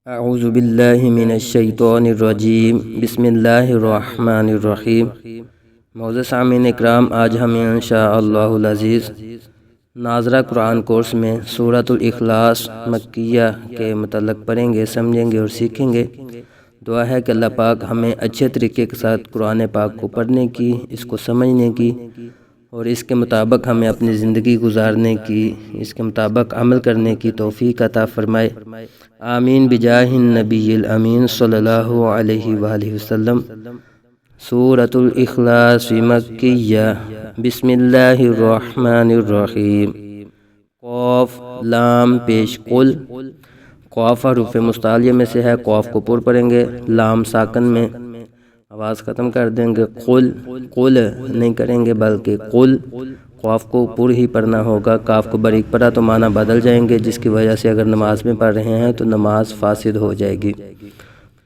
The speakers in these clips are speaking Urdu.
اعوذ باللہ من الشیطان الرجیم بسم اللہ الرحمن الرحیم۔ معزز سامعین اکرام، آج ہم انشاءاللہ العزیز ناظرہ قرآن کورس میں سورۃ الاخلاص مکیہ کے متعلق پڑھیں گے، سمجھیں گے اور سیکھیں گے۔ دعا ہے کہ اللہ پاک ہمیں اچھے طریقے کے ساتھ قرآن پاک کو پڑھنے کی، اس کو سمجھنے کی اور اس کے مطابق ہمیں اپنی زندگی گزارنے کی، اس کے مطابق عمل کرنے کی توفیق عطا فرمائے، آمین بجاہ النبی الامین صلی اللہ علیہ وآلہ وسلم۔ سورۃ الاخلاص مکیہ، بسم اللہ الرحمن الرحیم۔ قاف لام پیش قل، قاف حروف مستعلیہ میں سے ہے، قاف کو پر پڑھیں گے، لام ساکن میں آواز ختم کر دیں گے، قل قل نہیں کریں گے بلکہ قل، قاف کو پر ہی پڑھنا ہوگا، کاف کو باریک پڑھا تو معنی بدل جائیں گے، جس کی وجہ سے اگر نماز میں پڑھ رہے ہیں تو نماز فاسد ہو جائے گی۔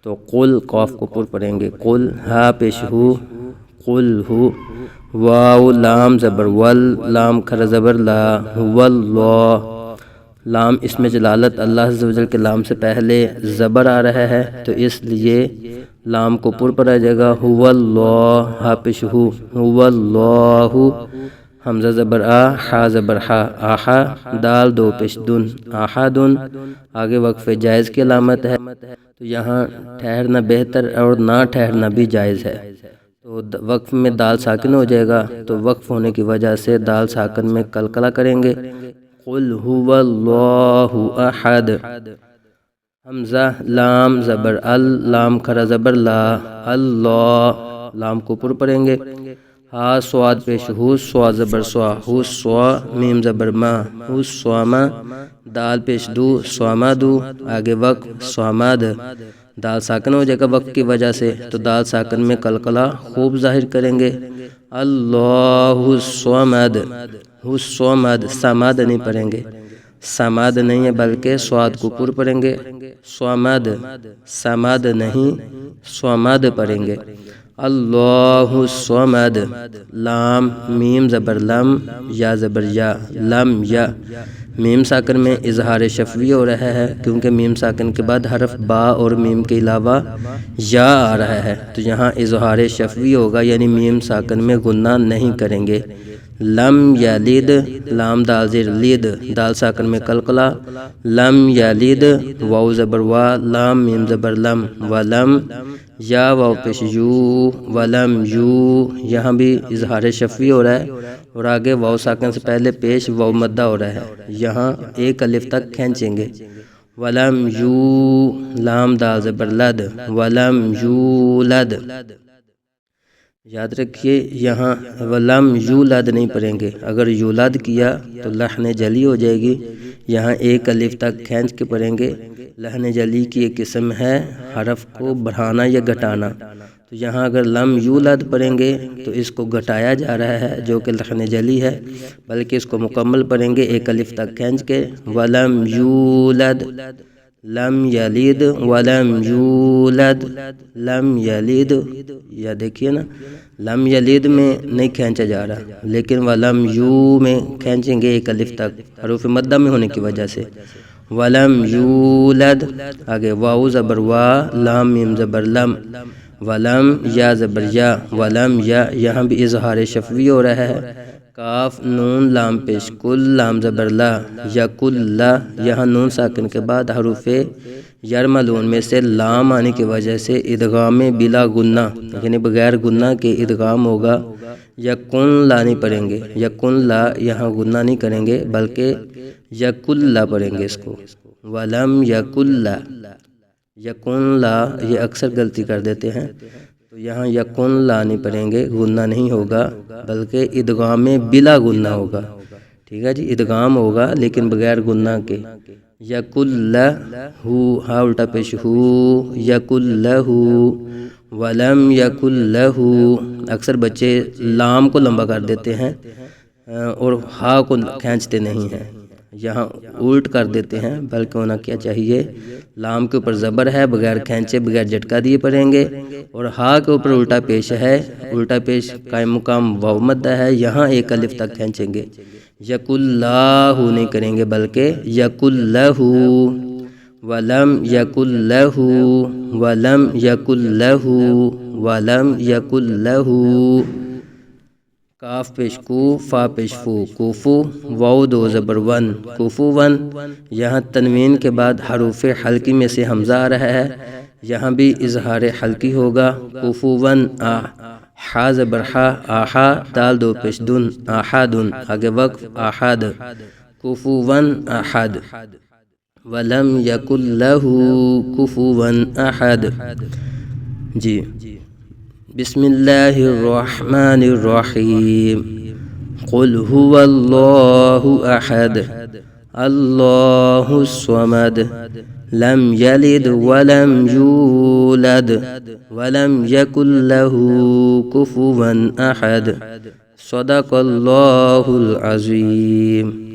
تو قل قاف کو پر پڑھیں گے، قل ہا پیش ہو، قل ہو، واو لام زبر ول، لام کھڑا زبر لا، واللہ لام اسم جلالت اللہ عز و جل کے لام سے پہلے زبر آ رہا ہے تو اس لیے لام کو پر پڑھا جائے گا، هو اللہ، ہا پیش ہو، هو اللہ، حمزہ زبر آ، حا زبر حا، آہا، دال دو پیش دن، آہادن، آگے وقف جائز کی علامت ہے، تو یہاں ٹھہرنا بہتر اور نہ ٹھہرنا بھی جائز ہے، تو وقف میں دال ساکن ہو جائے گا، تو وقف ہونے کی وجہ سے دال ساکن میں قلقلہ کریں گے، قل هو اللہ احد، حمزہ لام زبر ال، لام کھڑا زبر لا، اللہ، لام کو پر پڑھیں گے، ہا سواد پیش ہو، سوا زبر سوا، ہو سوا، میم زبر ما، ہو سواما، دال پیش دو، سواما دو، آگے وقف سواماد، دال ساکن ہو جائے گا وقف کی وجہ سے، تو دال ساکن میں قلقلہ خوب ظاہر کریں گے، اللہ الصمد، ہو الصمد، سماد نہیں پڑھیں گے، سماد نہیں ہے بلکہ سواد کو پر پڑھیں گے، صمد، سماد نہیں صمد پڑھیں گے، اللہ الصمد، لام میم زبر لم، یا زبر یا، لم یا، میم ساکن میں اظہار شفوی ہو رہا ہے کیونکہ میم ساکن کے بعد حرف با اور میم کے علاوہ یا آ رہا ہے، تو یہاں اظہار شفوی ہوگا، یعنی میم ساکن میں غنہ نہیں کریں گے، لم یلد، لام دال زیر لید، دال ساکن میں قلقلہ، لم یلد، واو زبر وا، لام میم زبر لم، ولم، یا واو پیش یو، ولم یو، یہاں بھی اظہار شفوی ہو رہا ہے اور آگے واو ساکن سے پہلے پیش واو مدہ ہو رہا ہے، یہاں ایک الف تک کھینچیں گے، ولم یو، لام دال زبر لد، ولم یولد، یاد رکھیے یہاں ولم یولد نہیں پڑھیں گے، اگر یولد کیا تو لحن جلی ہو جائے گی، یہاں ایک الف تک کھینچ کے پڑھیں گے، لحن جلی کی ایک قسم ہے حرف کو بڑھانا یا گھٹانا، تو یہاں اگر لم یولد پڑھیں گے تو اس کو گھٹایا جا رہا ہے جو کہ لحن جلی ہے، بلکہ اس کو مکمل پڑھیں گے ایک الف تک کھینچ کے، ولم یولد، لم یلد، ولم یولد، لم یلد، یا دیکھیے نا لم یلد میں نہیں کھینچا جا رہا لیکن ولم یو میں کھینچیں گے ایک الف تک حروف مدہ میں ہونے کی وجہ سے، ولم یولد، آگے واو زبر وا، لام میم زبر لم، ولم یا زبر یا، ولم یا، یہاں بھی اظہار شفوی ہو رہا ہے، کاف نون لام پیش کل، لام زبر لا، یا کل لا، یہاں نون ساکن کے بعد حروف یرملون میں سے لام آنے کی وجہ سے ادغام بلا غنہ، یعنی بغیر غنہ کے ادغام ہوگا، یکن لا نہیں پڑھیں گے، یکن لا، یہاں غنہ نہیں کریں گے بلکہ یکل لا پڑھیں گے اس کو، ولم یکل لا، یکن لا، یہ اکثر غلطی کر دیتے ہیں، تو یہاں یکن لا نہیں پڑھیں گے، غنہ نہیں ہوگا بلکہ ادغام بلا غنہ ہوگا، ٹھیک ہے جی، ادغام ہوگا لیکن بغیر غنہ کے، یکل لہو، ہا الٹا پیش ہو، یکل لہو، ولم یکل لہو، اکثر بچے لام کو لمبا کر دیتے ہیں اور ہا کو کھینچتے نہیں ہیں، یہاں الٹ کر دیتے ہیں، بلکہ ہونا کیا چاہیے، لام کے اوپر زبر ہے، بغیر کھینچے بغیر جھٹکا دیے پڑھیں گے، اور ہا کے اوپر الٹا پیش ہے، الٹا پیش قائم مقام واو مدہ ہے، یہاں ایک الف تک کھینچیں گے، یک اللہ نہیں کریں گے بلکہ یک اللہ، ولم یکن لہ ولم یکن لہ ولم یکن لہ کاف پیش کو فا پیش فو کوفو واو دو زبر ون کوفون یہاں تنوین کے بعد حروف حلقی میں سے حمزہ آ رہا ہے یہاں بھی اظہار حلقی ہوگا کوفون آ حا زبر حا آحا دال دو پیش دن آحادن آگے وقف آحاد کوفون احد ولم یکن لہ کفوا احد جی بسم اللہ الرحمن الرحیم قل هو اللہ احد اللہ الصمد لم یلد ولم یولد ولم یکن لہ کفوا احد صدق اللہ العظیم.